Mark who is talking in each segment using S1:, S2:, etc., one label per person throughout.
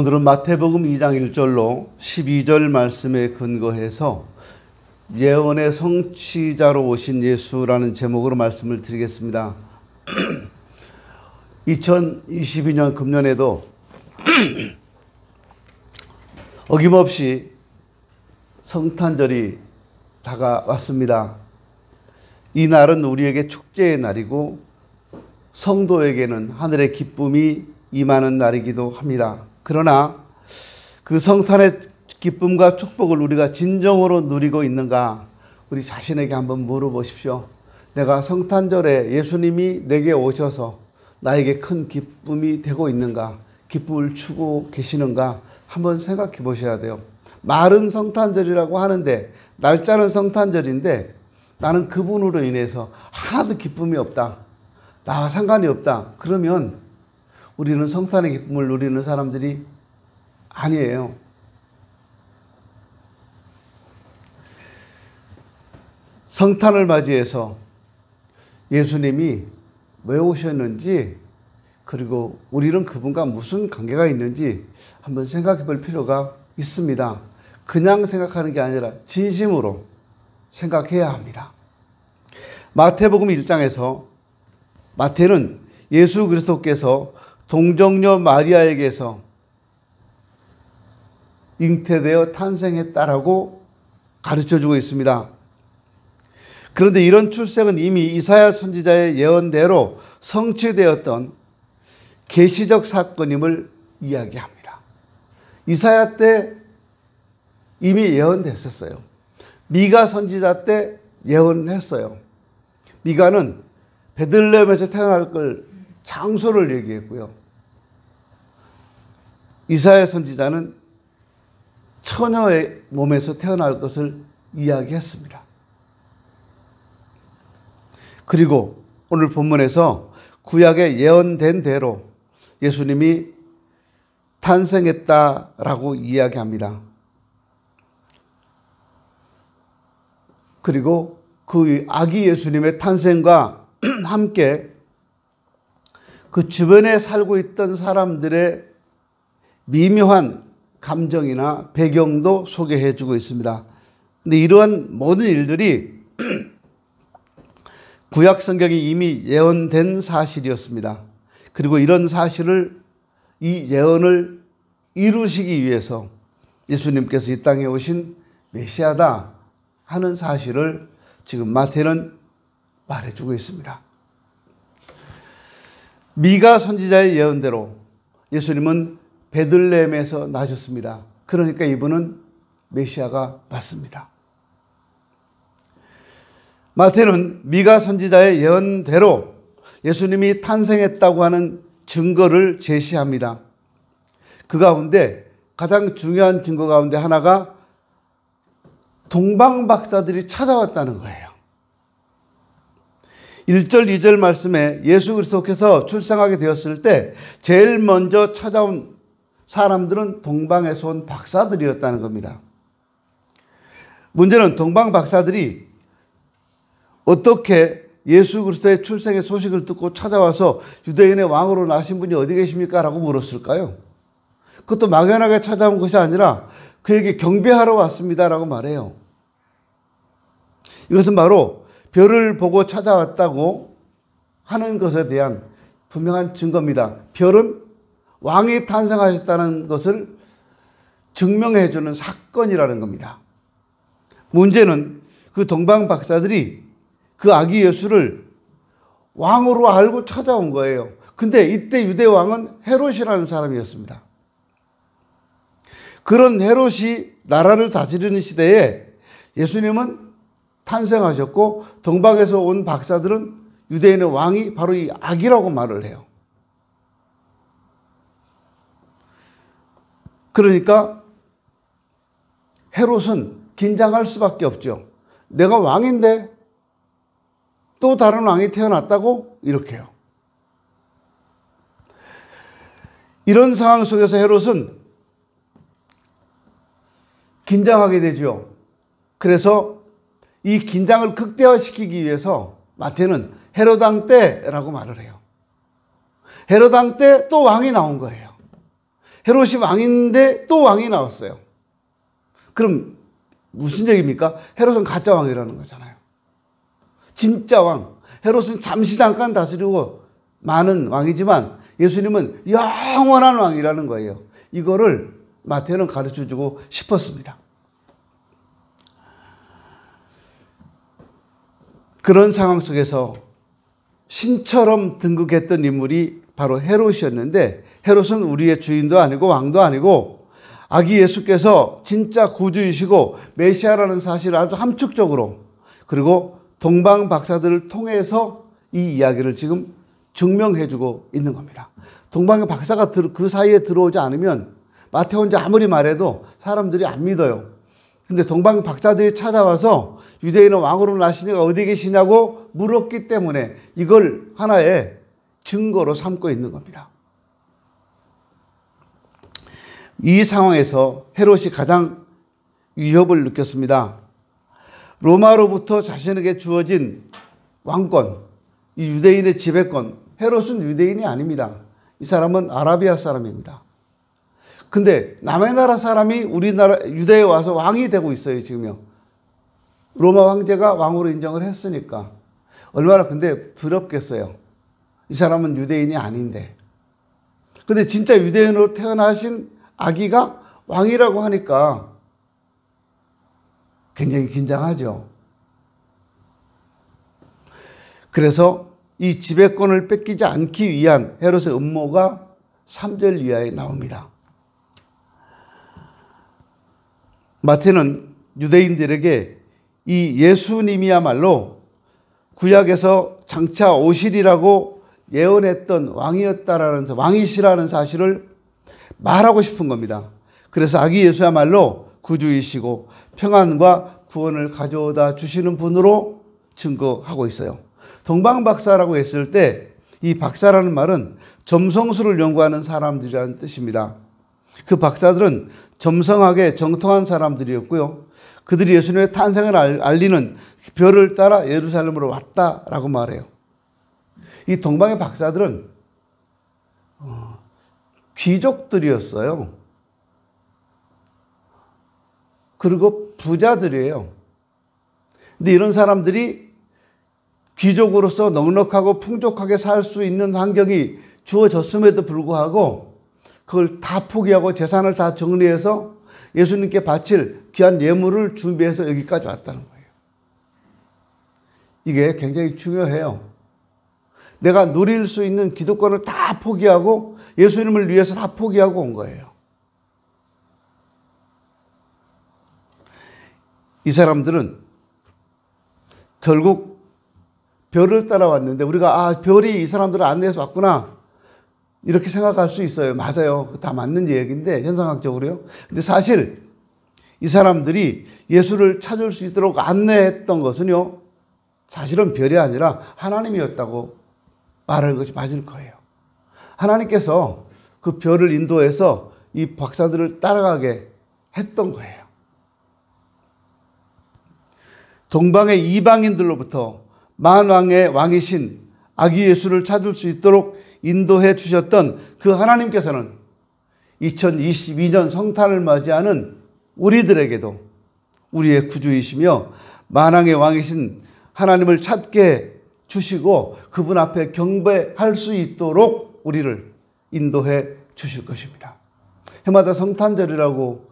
S1: 오늘은 마태복음 2장 1절로 12절 말씀에 근거해서 예언의 성취자로 오신 예수라는 제목으로 말씀을 드리겠습니다. 2022년 금년에도 어김없이 성탄절이 다가왔습니다. 이 날은 우리에게 축제의 날이고 성도에게는 하늘의 기쁨이 임하는 날이기도 합니다. 그러나 그 성탄의 기쁨과 축복을 우리가 진정으로 누리고 있는가? 우리 자신에게 한번 물어보십시오. 내가 성탄절에 예수님이 내게 오셔서 나에게 큰 기쁨이 되고 있는가? 기쁨을 주고 계시는가? 한번 생각해 보셔야 돼요. 말은 성탄절이라고 하는데, 날짜는 성탄절인데 나는 그분으로 인해서 하나도 기쁨이 없다. 나와 상관이 없다. 그러면 우리는 성탄의 기쁨을 누리는 사람들이 아니에요. 성탄을 맞이해서 예수님이 왜 오셨는지, 그리고 우리는 그분과 무슨 관계가 있는지 한번 생각해 볼 필요가 있습니다. 그냥 생각하는 게 아니라 진심으로 생각해야 합니다. 마태복음 1장에서 마태는 예수 그리스도께서 동정녀 마리아에게서 잉태되어 탄생했다라고 가르쳐주고 있습니다. 그런데 이런 출생은 이미 이사야 선지자의 예언대로 성취되었던 계시적 사건임을 이야기합니다. 이사야 때 이미 예언됐었어요. 미가 선지자 때 예언했어요. 미가는 베들레헴에서 태어날 걸 장소를 얘기했고요. 이사야 선지자는 처녀의 몸에서 태어날 것을 이야기했습니다. 그리고 오늘 본문에서 구약에 예언된 대로 예수님이 탄생했다라고 이야기합니다. 그리고 그 아기 예수님의 탄생과 함께 그 주변에 살고 있던 사람들의 미묘한 감정이나 배경도 소개해 주고 있습니다. 근데 이러한 모든 일들이 구약 성경이 이미 예언된 사실이었습니다. 그리고 이런 사실을, 이 예언을 이루시기 위해서 예수님께서 이 땅에 오신 메시아다 하는 사실을 지금 마태는 말해주고 있습니다. 미가 선지자의 예언대로 예수님은 베들레헴에서 나셨습니다. 그러니까 이분은 메시아가 맞습니다. 마태는 미가 선지자의 예언대로 예수님이 탄생했다고 하는 증거를 제시합니다. 그 가운데 가장 중요한 증거 가운데 하나가 동방박사들이 찾아왔다는 거예요. 1절, 2절 말씀에 예수 그리스도께서 출생하게 되었을 때 제일 먼저 찾아온 사람들은 동방에서 온 박사들이었다는 겁니다. 문제는 동방 박사들이 어떻게 예수 그리스도의 출생의 소식을 듣고 찾아와서 유대인의 왕으로 나신 분이 어디 계십니까? 라고 물었을까요? 그것도 막연하게 찾아온 것이 아니라 그에게 경배하러 왔습니다 라고 말해요. 이것은 바로 별을 보고 찾아왔다고 하는 것에 대한 분명한 증거입니다. 별은 왕이 탄생하셨다는 것을 증명해 주는 사건이라는 겁니다. 문제는 그 동방 박사들이 그 아기 예수를 왕으로 알고 찾아온 거예요. 근데 이때 유대 왕은 헤롯이라는 사람이었습니다. 그런 헤롯이 나라를 다스리는 시대에 예수님은 탄생하셨고 동방에서 온 박사들은 유대인의 왕이 바로 이 아기라고 말을 해요. 그러니까 헤롯은 긴장할 수밖에 없죠. 내가 왕인데 또 다른 왕이 태어났다고? 이렇게요. 이런 상황 속에서 헤롯은 긴장하게 되죠. 그래서 이 긴장을 극대화시키기 위해서 마태는 헤로당 때라고 말을 해요. 헤로당 때 또 왕이 나온 거예요. 헤롯이 왕인데 또 왕이 나왔어요. 그럼 무슨 얘기입니까? 헤롯은 가짜 왕이라는 거잖아요. 진짜 왕. 헤롯은 잠시 잠깐 다스리고 많은 왕이지만 예수님은 영원한 왕이라는 거예요. 이거를 마태는 가르쳐주고 싶었습니다. 그런 상황 속에서 신처럼 등극했던 인물이 바로 헤롯이었는데, 헤롯은 우리의 주인도 아니고 왕도 아니고 아기 예수께서 진짜 구주이시고 메시아라는 사실을 아주 함축적으로, 그리고 동방 박사들을 통해서 이 이야기를 지금 증명해주고 있는 겁니다. 동방의 박사가 그 사이에 들어오지 않으면 마태원자 아무리 말해도 사람들이 안 믿어요. 근데 동방 박사들이 찾아와서 유대인은 왕으로 나시니가 어디 계시냐고 물었기 때문에 이걸 하나의 증거로 삼고 있는 겁니다. 이 상황에서 헤롯이 가장 위협을 느꼈습니다. 로마로부터 자신에게 주어진 왕권, 이 유대인의 지배권. 헤롯은 유대인이 아닙니다. 이 사람은 아라비아 사람입니다. 근데 남의 나라 사람이 우리나라 유대에 와서 왕이 되고 있어요, 지금요. 로마 황제가 왕으로 인정을 했으니까. 얼마나 근데 두렵겠어요. 이 사람은 유대인이 아닌데. 근데 진짜 유대인으로 태어나신 아기가 왕이라고 하니까 굉장히 긴장하죠. 그래서 이 지배권을 뺏기지 않기 위한 헤롯의 음모가 3절 이하에 나옵니다. 마태는 유대인들에게 이 예수님이야말로 구약에서 장차 오시리라고 예언했던 왕이었다라는, 왕이시라는 사실을 말하고 싶은 겁니다. 그래서 아기 예수야말로 구주이시고 평안과 구원을 가져다 주시는 분으로 증거하고 있어요. 동방박사라고 했을 때 이 박사라는 말은 점성술을 연구하는 사람들이라는 뜻입니다. 그 박사들은 점성학에 정통한 사람들이었고요. 그들이 예수님의 탄생을 알리는 별을 따라 예루살렘으로 왔다라고 말해요. 이 동방의 박사들은 귀족들이었어요. 그리고 부자들이에요. 근데 이런 사람들이 귀족으로서 넉넉하고 풍족하게 살 수 있는 환경이 주어졌음에도 불구하고 그걸 다 포기하고 재산을 다 정리해서 예수님께 바칠 귀한 예물을 준비해서 여기까지 왔다는 거예요. 이게 굉장히 중요해요. 내가 누릴 수 있는 기득권을 다 포기하고 예수님을 위해서 다 포기하고 온 거예요. 이 사람들은 결국 별을 따라왔는데 우리가 별이 이 사람들을 안내해서 왔구나 이렇게 생각할 수 있어요. 맞아요. 다 맞는 얘기인데 현상학적으로요. 근데 사실 이 사람들이 예수를 찾을 수 있도록 안내했던 것은요, 사실은 별이 아니라 하나님이었다고 말할 것이 맞을 거예요. 하나님께서 그 별을 인도해서 이 박사들을 따라가게 했던 거예요. 동방의 이방인들로부터 만왕의 왕이신 아기 예수를 찾을 수 있도록 인도해 주셨던 그 하나님께서는 2022년 성탄을 맞이하는 우리들에게도 우리의 구주이시며 만왕의 왕이신 하나님을 찾게 주시고 그분 앞에 경배할 수 있도록 우리를 인도해 주실 것입니다. 해마다 성탄절이라고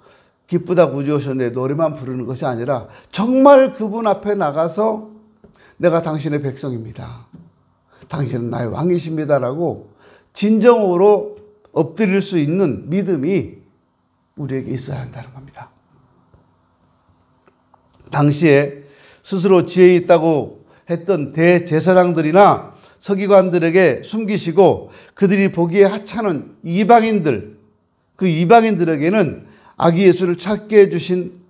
S1: 기쁘다 구주오셨네 노래만 부르는 것이 아니라 정말 그분 앞에 나가서 내가 당신의 백성입니다. 당신은 나의 왕이십니다라고 진정으로 엎드릴 수 있는 믿음이 우리에게 있어야 한다는 겁니다. 당시에 스스로 지혜 있다고 했던 대제사장들이나 서기관들에게 숨기시고 그들이 보기에 하찮은 이방인들, 그 이방인들에게는 아기 예수를 찾게 해주신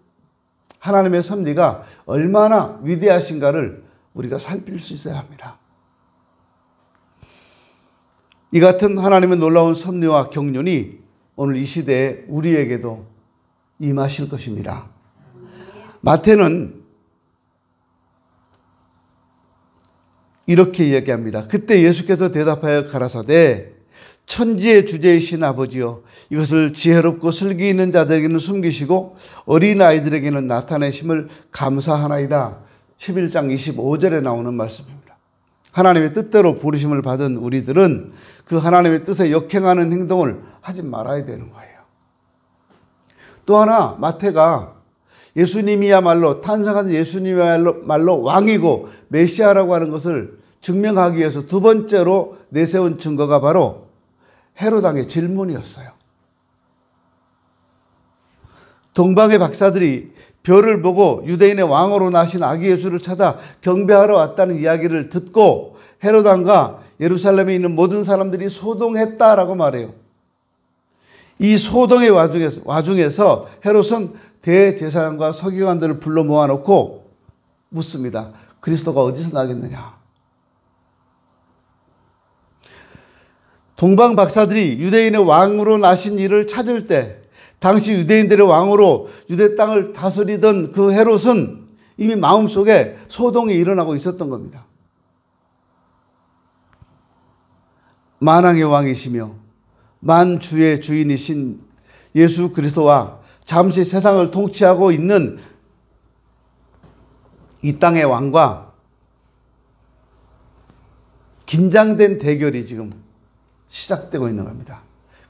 S1: 하나님의 섭리가 얼마나 위대하신가를 우리가 살필 수 있어야 합니다. 이 같은 하나님의 놀라운 섭리와 경륜이 오늘 이 시대에 우리에게도 임하실 것입니다. 마태는 이렇게 이야기합니다. 그때 예수께서 대답하여 가라사대 천지의 주제이신 아버지여, 이것을 지혜롭고 슬기 있는 자들에게는 숨기시고 어린아이들에게는 나타내심을 감사하나이다. 11장 25절에 나오는 말씀입니다. 하나님의 뜻대로 부르심을 받은 우리들은 그 하나님의 뜻에 역행하는 행동을 하지 말아야 되는 거예요. 또 하나, 마태가 예수님이야말로, 탄생한 예수님이야말로 왕이고 메시아라고 하는 것을 증명하기 위해서 두 번째로 내세운 증거가 바로 헤롯 왕의 질문이었어요. 동방의 박사들이 별을 보고 유대인의 왕으로 나신 아기 예수를 찾아 경배하러 왔다는 이야기를 듣고 헤롯 왕과 예루살렘에 있는 모든 사람들이 소동했다라고 말해요. 이 소동의 와중에서 헤롯은 대제사장과 서기관들을 불러 모아놓고 묻습니다. 그리스도가 어디서 나겠느냐? 동방 박사들이 유대인의 왕으로 나신 이를 찾을 때 당시 유대인들의 왕으로 유대 땅을 다스리던 그 헤롯은 이미 마음속에 소동이 일어나고 있었던 겁니다. 만왕의 왕이시며 만주의 주인이신 예수 그리스도와 잠시 세상을 통치하고 있는 이 땅의 왕과 긴장된 대결이 지금 시작되고 있는 겁니다.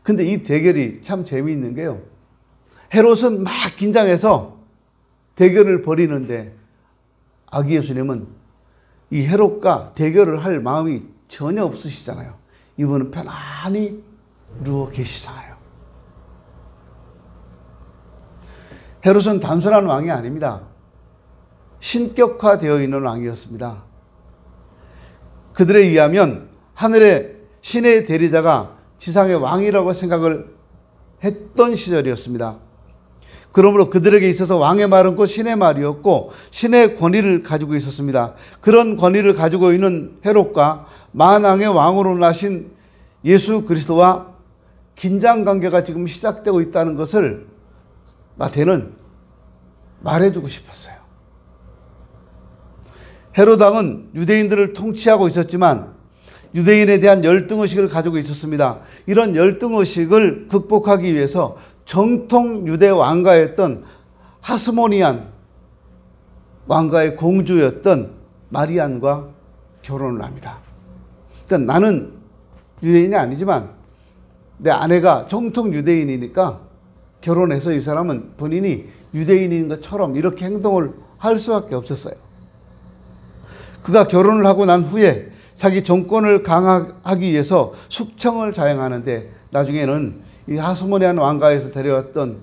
S1: 근데 이 대결이 참 재미있는 게요, 헤롯은 막 긴장해서 대결을 벌이는데 아기 예수님은 이 헤롯과 대결을 할 마음이 전혀 없으시잖아요. 이분은 편안히 누워 계시잖아요. 헤롯은 단순한 왕이 아닙니다. 신격화되어 있는 왕이었습니다. 그들에 의하면 하늘의 신의 대리자가 지상의 왕이라고 생각을 했던 시절이었습니다. 그러므로 그들에게 있어서 왕의 말은 곧 신의 말이었고 신의 권위를 가지고 있었습니다. 그런 권위를 가지고 있는 헤롯과 만왕의 왕으로 나신 예수 그리스도와 긴장관계가 지금 시작되고 있다는 것을 마태는 말해주고 싶었어요. 헤롯 왕은 유대인들을 통치하고 있었지만 유대인에 대한 열등의식을 가지고 있었습니다. 이런 열등의식을 극복하기 위해서 정통 유대 왕가였던 하스모니안 왕가의 공주였던 마리안과 결혼을 합니다. 그러니까 나는 유대인이 아니지만 내 아내가 정통 유대인이니까 결혼해서 이 사람은 본인이 유대인인 것처럼 이렇게 행동을 할 수밖에 없었어요. 그가 결혼을 하고 난 후에 자기 정권을 강화하기 위해서 숙청을 자행하는데 나중에는 이 하스모니안 왕가에서 데려왔던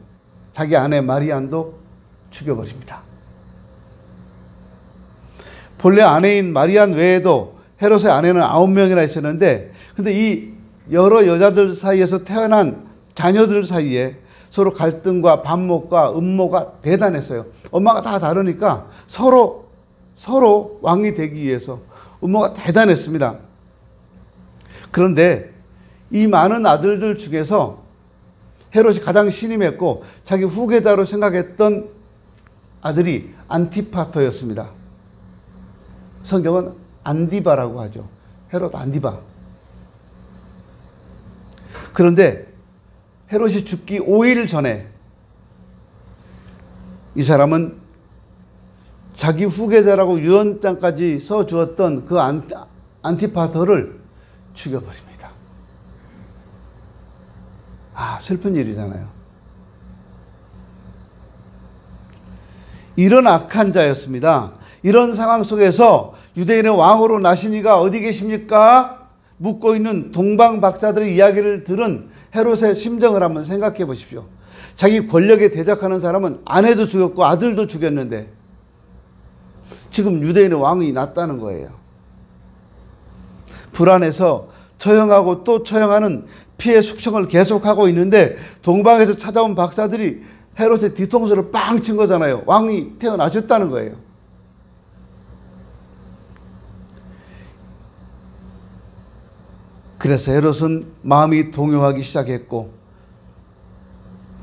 S1: 자기 아내 마리안도 죽여버립니다. 본래 아내인 마리안 외에도 헤롯의 아내는 9명이나 있었는데 근데 이 여러 여자들 사이에서 태어난 자녀들 사이에 서로 갈등과 반목과 음모가 대단했어요. 엄마가 다 다르니까 서로 왕이 되기 위해서 음모가 대단했습니다. 그런데 이 많은 아들들 중에서 헤롯이 가장 신임했고 자기 후계자로 생각했던 아들이 안티파터였습니다. 성경은 안디바라고 하죠. 헤롯 안디바. 그런데 헤롯이 죽기 5일 전에 이 사람은 자기 후계자라고 유언장까지 써주었던 그 안티파터를 죽여버립니다. 슬픈 일이잖아요. 이런 악한 자였습니다. 이런 상황 속에서 유대인의 왕으로 나신 이가 어디 계십니까? 묻고 있는 동방 박사들의 이야기를 들은 헤롯의 심정을 한번 생각해 보십시오. 자기 권력에 대적하는 사람은 아내도 죽였고 아들도 죽였는데 지금 유대인의 왕이 났다는 거예요. 불안해서 처형하고 또 처형하는 피해 숙청을 계속하고 있는데 동방에서 찾아온 박사들이 헤롯의 뒤통수를 빵 친 거잖아요. 왕이 태어나셨다는 거예요. 그래서 헤롯은 마음이 동요하기 시작했고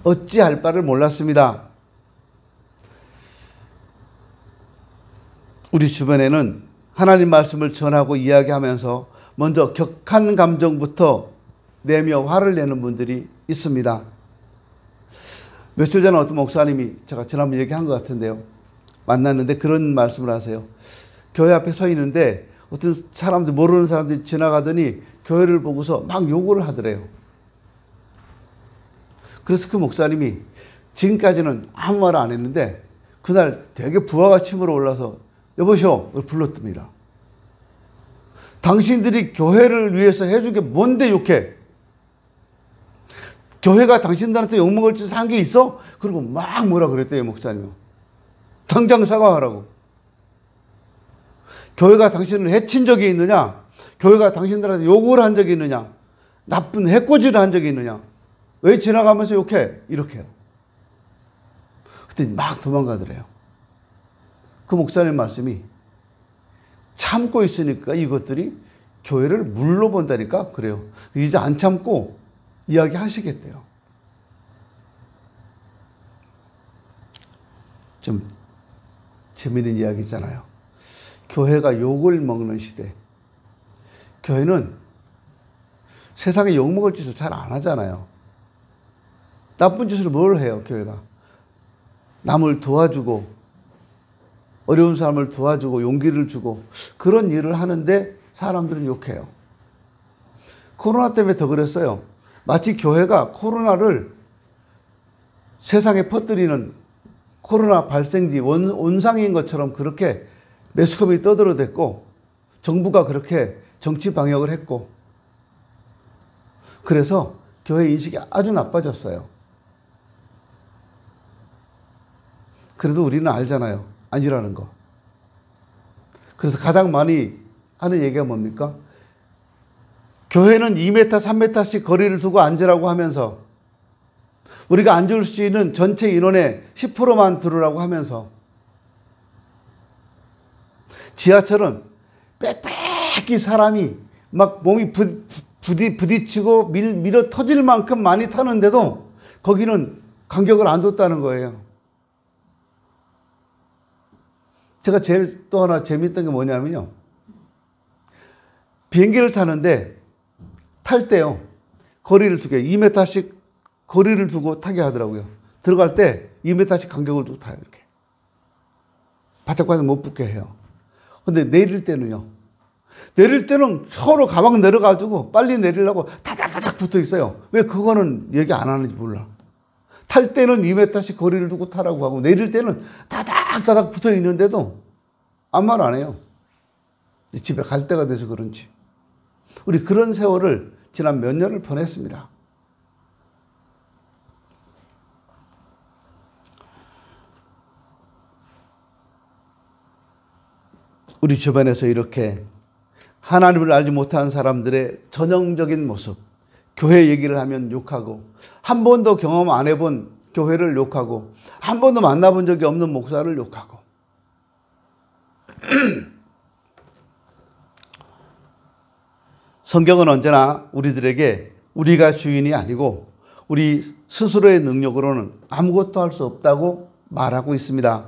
S1: 어찌할 바를 몰랐습니다. 우리 주변에는 하나님 말씀을 전하고 이야기하면서 먼저 격한 감정부터 내며 화를 내는 분들이 있습니다. 며칠 전에 어떤 목사님이 제가 지난번 얘기한 것 같은데요. 만났는데 그런 말씀을 하세요. 교회 앞에 서 있는데 어떤 사람들, 모르는 사람들이 지나가더니 교회를 보고서 막 욕을 하더래요. 그래서 그 목사님이 지금까지는 아무 말 안 했는데 그날 되게 부하가 침으로 올라서 여보시오 불렀답니다. 당신들이 교회를 위해서 해준 게 뭔데 욕해? 교회가 당신들한테 욕먹을 짓 한 게 있어? 그리고 막 뭐라 그랬대요, 목사님이. 당장 사과하라고. 교회가 당신을 해친 적이 있느냐? 교회가 당신들한테 욕을 한 적이 있느냐? 나쁜 해코지를 한 적이 있느냐? 왜 지나가면서 욕해? 이렇게 해요. 그때 막 도망가더래요. 그 목사님 말씀이 참고 있으니까 이것들이 교회를 물로 본다니까 그래요. 이제 안 참고 이야기 하시겠대요. 좀 재미있는 이야기잖아요. 교회가 욕을 먹는 시대. 교회는 세상에 욕먹을 짓을 잘 안 하잖아요. 나쁜 짓을 뭘 해요, 교회가? 남을 도와주고, 어려운 사람을 도와주고, 용기를 주고, 그런 일을 하는데 사람들은 욕해요. 코로나 때문에 더 그랬어요. 마치 교회가 코로나를 세상에 퍼뜨리는 코로나 발생지 온상인 것처럼 그렇게 매스컴이 떠들어댔고 정부가 그렇게 정치 방역을 했고 그래서 교회 인식이 아주 나빠졌어요. 그래도 우리는 알잖아요. 아니라는 거. 그래서 가장 많이 하는 얘기가 뭡니까? 교회는 2m, 3m씩 거리를 두고 앉으라고 하면서 우리가 앉을 수 있는 전체 인원의 10%만 들으라고 하면서 지하철은 빽빽히 사람이 막 몸이 부딪히고 밀어 터질 만큼 많이 타는데도 거기는 간격을 안 뒀다는 거예요. 제가 제일 또 하나 재미있던 게 뭐냐면요. 비행기를 타는데 탈 때요. 거리를 두게 2m씩 거리를 두고 타게 하더라고요. 들어갈 때 2m씩 간격을 두고 타요. 이렇게. 바짝바짝 못 붙게 해요. 근데 내릴 때는요. 내릴 때는 서로 가방 내려가지고 빨리 내리려고 다닥다닥 붙어 있어요. 왜 그거는 얘기 안 하는지 몰라. 탈 때는 2m씩 거리를 두고 타라고 하고 내릴 때는 다닥다닥 붙어 있는데도 아무 말 안 해요. 집에 갈 때가 돼서 그런지. 우리 그런 세월을 지난 몇 년을 보냈습니다. 우리 주변에서 이렇게 하나님을 알지 못한 사람들의 전형적인 모습, 교회 얘기를 하면 욕하고 한 번도 경험 안 해본 교회를 욕하고 한 번도 만나본 적이 없는 목사를 욕하고 성경은 언제나 우리들에게 우리가 주인이 아니고 우리 스스로의 능력으로는 아무것도 할 수 없다고 말하고 있습니다.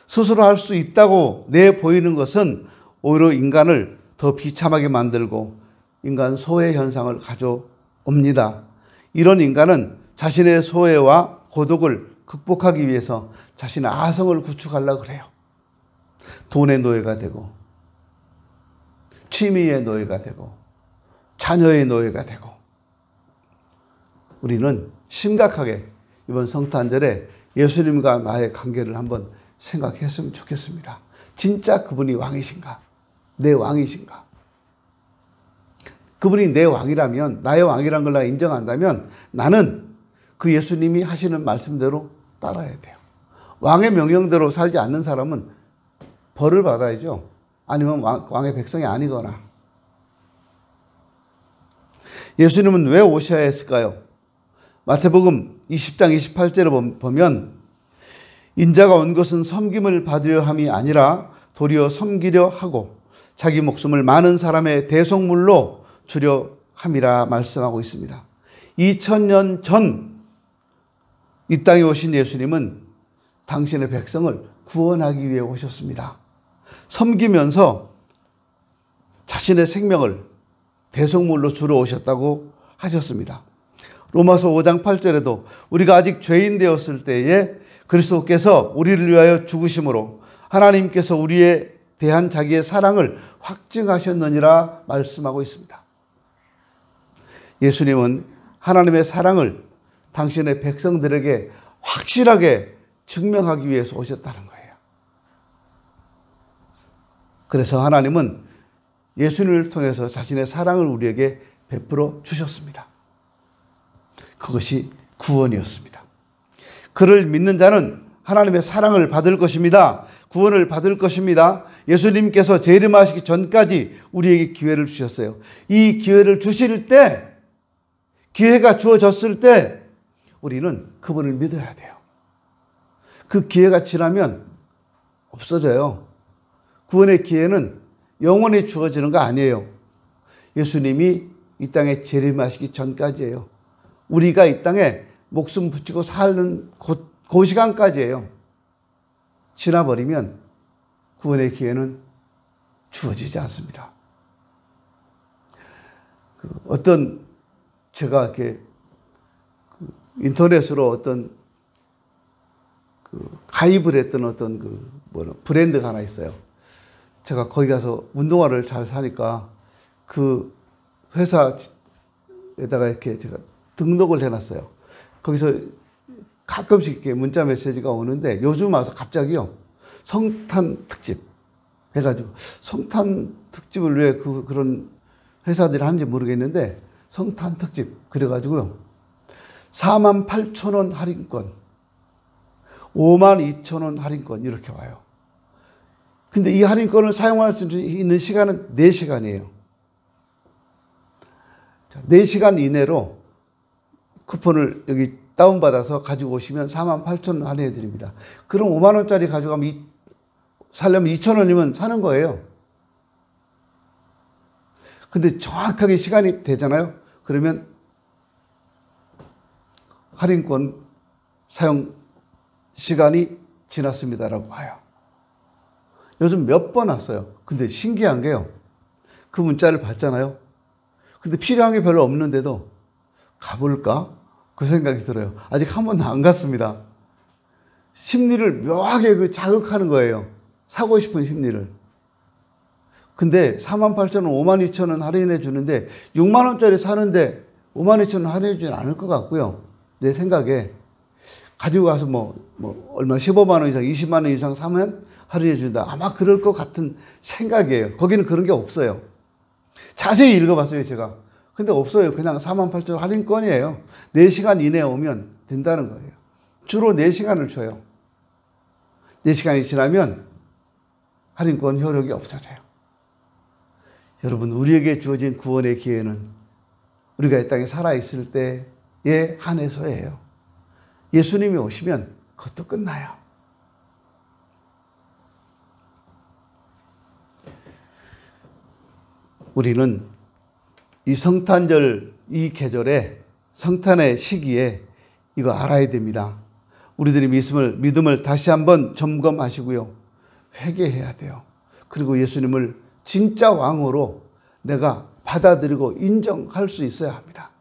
S1: 스스로 할 수 있다고 내보이는 것은 오히려 인간을 더 비참하게 만들고 인간 소외 현상을 가져옵니다. 이런 인간은 자신의 소외와 고독을 극복하기 위해서 자신의 아성을 구축하려고 그래요. 돈의 노예가 되고 취미의 노예가 되고 자녀의 노예가 되고 우리는 심각하게 이번 성탄절에 예수님과 나의 관계를 한번 생각했으면 좋겠습니다. 진짜 그분이 왕이신가? 내 왕이신가? 그분이 내 왕이라면, 나의 왕이란 걸 내가 인정한다면 나는 그 예수님이 하시는 말씀대로 따라야 돼요. 왕의 명령대로 살지 않는 사람은 벌을 받아야죠. 아니면 왕의 백성이 아니거나. 예수님은 왜 오셔야 했을까요? 마태복음 20장 28절을 보면 인자가 온 것은 섬김을 받으려 함이 아니라 도리어 섬기려 하고 자기 목숨을 많은 사람의 대속물로 주려 함이라 말씀하고 있습니다. 2000년 전 이 땅에 오신 예수님은 당신의 백성을 구원하기 위해 오셨습니다. 섬기면서 자신의 생명을 대속물로 주러 오셨다고 하셨습니다. 로마서 5장 8절에도 우리가 아직 죄인 되었을 때에 그리스도께서 우리를 위하여 죽으심으로 하나님께서 우리에 대한 자기의 사랑을 확증하셨느니라 말씀하고 있습니다. 예수님은 하나님의 사랑을 당신의 백성들에게 확실하게 증명하기 위해서 오셨다는 거예요. 그래서 하나님은 예수님을 통해서 자신의 사랑을 우리에게 베풀어 주셨습니다. 그것이 구원이었습니다. 그를 믿는 자는 하나님의 사랑을 받을 것입니다. 구원을 받을 것입니다. 예수님께서 재림하시기 전까지 우리에게 기회를 주셨어요. 이 기회를 주실 때, 기회가 주어졌을 때 우리는 그분을 믿어야 돼요. 그 기회가 지나면 없어져요. 구원의 기회는 영원히 주어지는 거 아니에요. 예수님이 이 땅에 재림하시기 전까지예요. 우리가 이 땅에 목숨 붙이고 사는 그 시간까지예요. 지나버리면 구원의 기회는 주어지지 않습니다. 제가 이렇게 인터넷으로 어떤 가입을 했던 어떤 브랜드가 하나 있어요. 제가 거기 가서 운동화를 잘 사니까 그 회사에다가 이렇게 제가 등록을 해놨어요. 거기서 가끔씩 이렇게 문자 메시지가 오는데 요즘 와서 갑자기요. 성탄 특집 해가지고 성탄 특집을 왜 그런 회사들이 하는지 모르겠는데 성탄 특집 그래가지고요. 48,000원 할인권, 52,000원 할인권 이렇게 와요. 근데 이 할인권을 사용할 수 있는 시간은 4시간이에요. 4시간 이내로 쿠폰을 여기 다운받아서 가지고 오시면 48,000원 할인해 드립니다. 그럼 5만 원짜리 가져가면 살려면 2,000원이면 사는 거예요. 근데 정확하게 시간이 되잖아요. 그러면 할인권 사용 시간이 지났습니다라고 와요. 요즘 몇 번 왔어요. 근데 신기한 게요. 그 문자를 받잖아요. 근데 필요한 게 별로 없는데도 가볼까? 그 생각이 들어요. 아직 한 번도 안 갔습니다. 심리를 묘하게 자극하는 거예요. 사고 싶은 심리를. 근데 48,000원, 52,000원 할인해 주는데 6만 원짜리 사는데 52,000원 할인해 주진 않을 것 같고요. 내 생각에 가지고 가서 얼마 15만 원 이상, 20만 원 이상 사면 할인해 준다. 아마 그럴 것 같은 생각이에요. 거기는 그런 게 없어요. 자세히 읽어봤어요, 제가. 근데 없어요. 그냥 48,000원 할인권이에요. 4시간 이내에 오면 된다는 거예요. 주로 4시간을 줘요. 4시간이 지나면 할인권 효력이 없어져요. 여러분, 우리에게 주어진 구원의 기회는 우리가 이 땅에 살아있을 때에 한해서예요. 예수님이 오시면 그것도 끝나요. 우리는 이 성탄절, 이 계절에, 성탄의 시기에 이거 알아야 됩니다. 우리들이 믿음을 다시 한번 점검하시고요. 회개해야 돼요. 그리고 예수님을 진짜 왕으로 내가 받아들이고 인정할 수 있어야 합니다.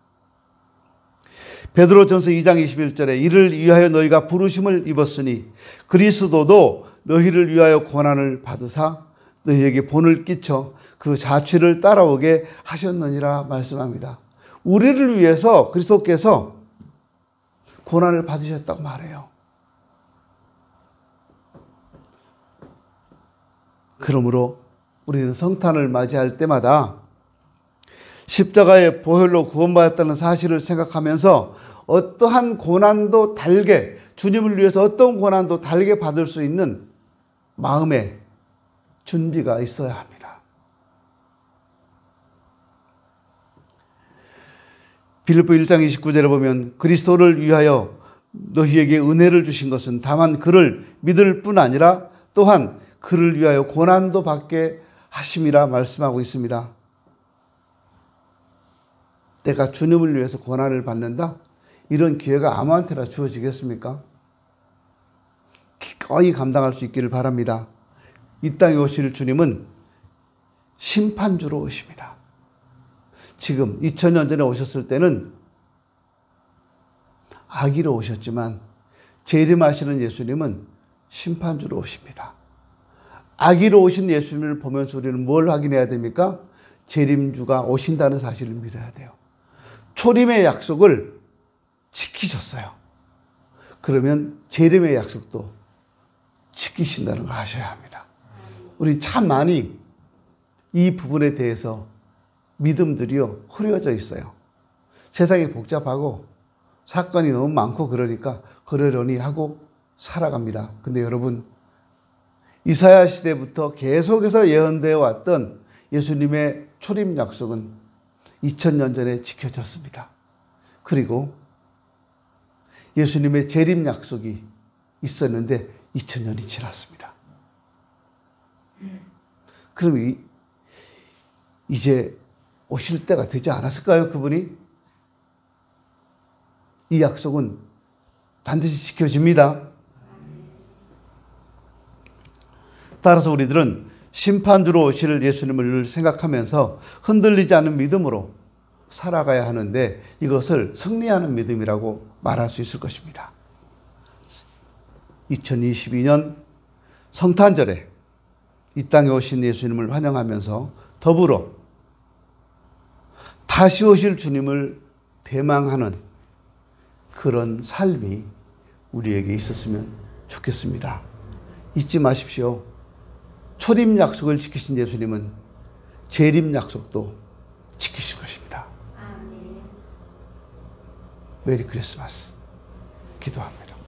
S1: 베드로전서 2장 21절에 이를 위하여 너희가 부르심을 입었으니 그리스도도 너희를 위하여 고난을 받으사 너희에게 본을 끼쳐 그 자취를 따라오게 하셨느니라 말씀합니다. 우리를 위해서 그리스도께서 고난을 받으셨다고 말해요. 그러므로 우리는 성탄을 맞이할 때마다 십자가의 보혈로 구원받았다는 사실을 생각하면서 어떠한 고난도 달게, 주님을 위해서 어떤 고난도 달게 받을 수 있는 마음의 준비가 있어야 합니다. 빌립보 1장 29절에 보면 그리스도를 위하여 너희에게 은혜를 주신 것은 다만 그를 믿을 뿐 아니라 또한 그를 위하여 고난도 받게 하심이라 말씀하고 있습니다. 내가 주님을 위해서 고난을 받는다? 이런 기회가 아무한테나 주어지겠습니까? 기꺼이 감당할 수 있기를 바랍니다. 이 땅에 오실 주님은 심판주로 오십니다. 지금 2000년 전에 오셨을 때는 아기로 오셨지만 재림하시는 예수님은 심판주로 오십니다. 아기로 오신 예수님을 보면서 우리는 뭘 확인해야 됩니까? 재림주가 오신다는 사실을 믿어야 돼요. 초림의 약속을 지키셨어요. 그러면 재림의 약속도 지키신다는 걸 아셔야 합니다. 우리 참 많이 이 부분에 대해서 믿음들이요 흐려져 있어요. 세상이 복잡하고 사건이 너무 많고 그러니까 그러려니 하고 살아갑니다. 근데 여러분, 이사야 시대부터 계속해서 예언되어 왔던 예수님의 초림 약속은 2000년 전에 지켜졌습니다. 그리고 예수님의 재림 약속이 있었는데 2000년이 지났습니다. 그럼 이제 오실 때가 되지 않았을까요, 그분이? 이 약속은 반드시 지켜집니다. 따라서 우리들은 심판주로 오실 예수님을 생각하면서 흔들리지 않는 믿음으로 살아가야 하는데 이것을 승리하는 믿음이라고 말할 수 있을 것입니다. 2022년 성탄절에 이 땅에 오신 예수님을 환영하면서 더불어 다시 오실 주님을 대망하는 그런 삶이 우리에게 있었으면 좋겠습니다. 잊지 마십시오. 초림 약속을 지키신 예수님은 재림 약속도 지키실 것입니다. 메리 크리스마스. 기도합니다.